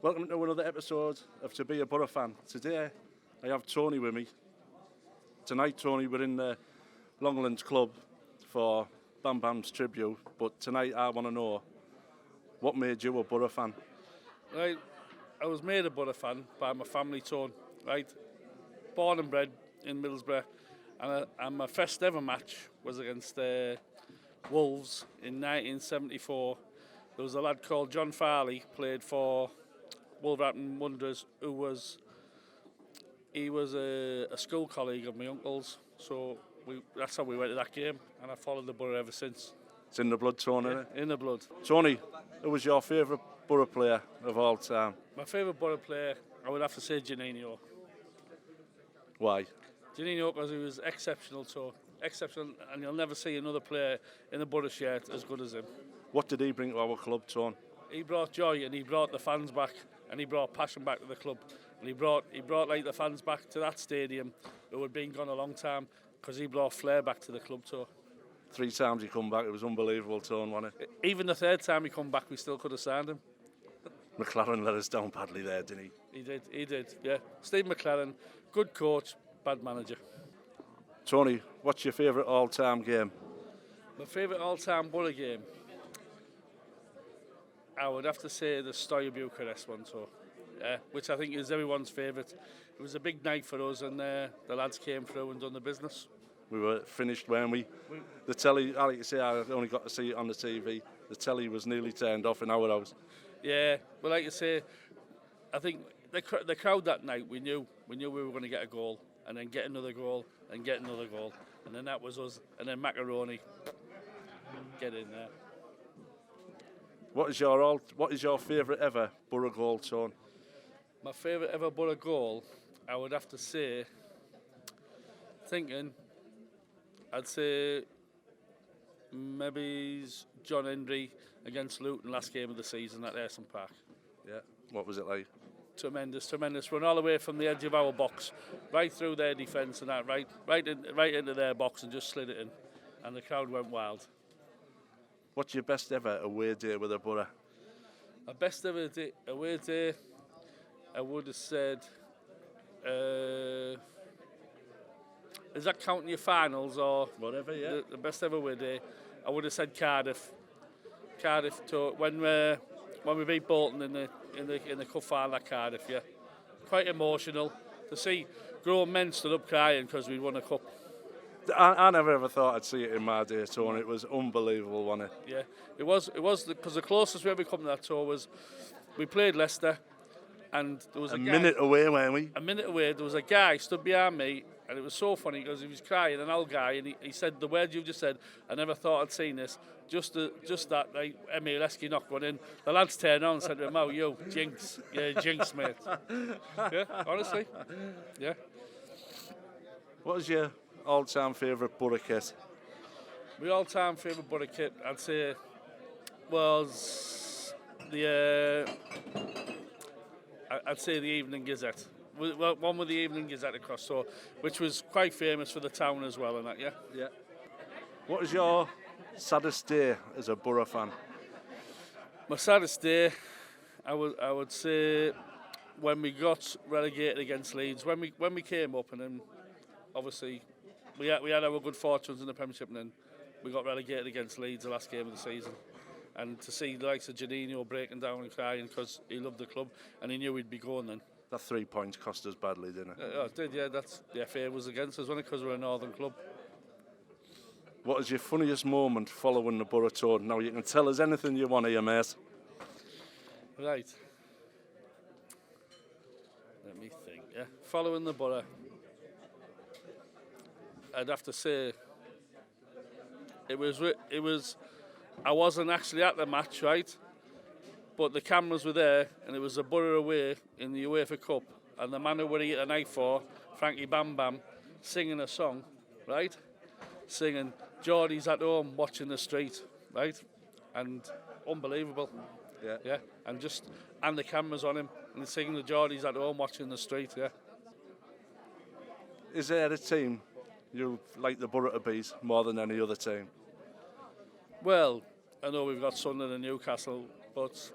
Welcome to another episode of To Be a Boro Fan. Today I have Tony with me. Tonight, Tony, we're in the Longlands Club for Bam Bam's tribute, but tonight I want to know what made you a Boro fan? Right, I was made a Boro fan by my family, Tone, right? Born and bred in Middlesbrough, and my first ever match was against Wolves in 1974. There was a lad called John Farley, played for Wolverhampton Wanderers, he was a school colleague of my uncle's, so that's how we went to that game, and I followed the Boro ever since. It's in the blood, Tony, Yeah, in the blood. Tony, who was your favourite Boro player of all time? My favourite Boro player, I would have to say Janino. Why? Janino, because he was exceptional, and you'll never see another player in the Boro shirt as good as him. What did he bring to our club, Tony? He brought joy, and he brought the fans back, and he brought passion back to the club, and he brought like the fans back to that stadium who had been gone a long time, because he brought flair back to the club too. 3 times he come back, it was unbelievable, Tony, wasn't it? Even the third time he come back, we still could have signed him. McLaren let us down badly there, didn't he? He did, yeah. Steve McLaren, good coach, bad manager. Tony, what's your favourite all-time game? My favourite all-time Boro game, I would have to say the Stoya Bucharest one, which I think is everyone's favourite. It was a big night for us, and the lads came through and done the business. We were finished, weren't we? The telly, I like to say, I only got to see it on the TV. The telly was nearly turned off in our house. Yeah, but like you say, I think the crowd that night, we knew we were going to get a goal, and then get another goal, and get another goal, and then that was us, and then Macaroni, get in there. What is your favourite ever Boro goal, Tone? My favourite ever Boro goal, I would have to say, I'd say maybe John Hendry against Luton last game of the season at Ayresome Park. Yeah. What was it like? Tremendous. Run all the way from the edge of our box, right through their defence and that, right into their box and just slid it in, and the crowd went wild. What's your best ever away day with a Boro? My best ever away day, I would have said. Is that counting your finals or whatever? Yeah. The best ever away day, I would have said Cardiff. Cardiff to when we beat Bolton in the cup final at Cardiff. Yeah, quite emotional to see grown men stood up crying because we won a cup. I never ever thought I'd see it in my day, Tony. It was unbelievable, wasn't it? Yeah, it was because the closest we ever come to that tour was we played Leicester, and there was a guy, minute away, weren't we? A minute away, there was a guy stood behind me, and it was so funny because he was crying, an old guy, and he said the words you just said. I never thought I'd seen this. Just that, like, Emile Esky knocked one in. The lads turned on and said to him, "Oh, you jinx, yeah, jinx, mate." Yeah, honestly, yeah. What was your all-time favourite Boro kit? My all-time favourite Boro kit, I'd say, was the Evening Gazette. One with the Evening Gazette across, so which was quite famous for the town as well, and that, yeah. Yeah. What was your saddest day as a Boro fan? My saddest day, I would say, when we got relegated against Leeds. When we came up, and then obviously we had our good fortunes in the Premiership, and then we got relegated against Leeds the last game of the season. And to see the likes of Janino breaking down and crying because he loved the club and he knew we'd be going then. That 3 points cost us badly, didn't it? It did, yeah. That's the FA was against us, wasn't it? Because we're a northern club. What is your funniest moment following the Boro tour? Now you can tell us anything you want here, mate. Right. Let me think. Yeah, following the Boro, I'd have to say it was. I wasn't actually at the match, right? But the cameras were there, and it was a Boro away in the UEFA Cup, and the man who would eat the night for, Frankie Bam Bam, singing a song, right? Singing "Geordie's at home watching the street," right? And unbelievable, yeah. And the cameras on him, and he's singing the "Geordie's at home watching the street," yeah. Is there a team you like the Boro to beat more than any other team? Well, I know we've got Sunderland and Newcastle, but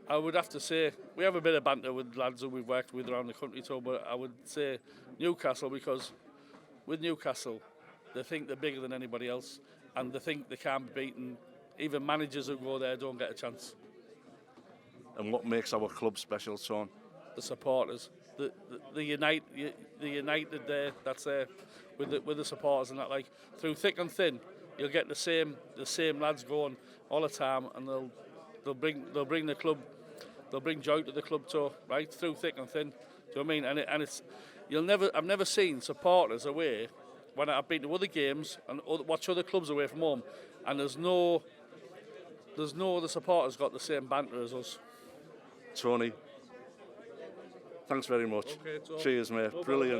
I would have to say we have a bit of banter with lads who we've worked with around the country too, but I would say Newcastle, because with Newcastle, they think they're bigger than anybody else, and they think they can't be beaten. Even managers who go there don't get a chance. And what makes our club special, Sean? The supporters, the united there, that's there with the supporters and that. Like through thick and thin, you'll get the same lads going all the time, and they'll bring the club. They'll bring joy to the club too, right? Through thick and thin. Do you know what I mean? And it's I've never seen supporters away when I've been to other games and watch other clubs away from home, and there's no other supporters got the same banter as us. Tony, thanks very much. Okay, cheers, mate. Brilliant.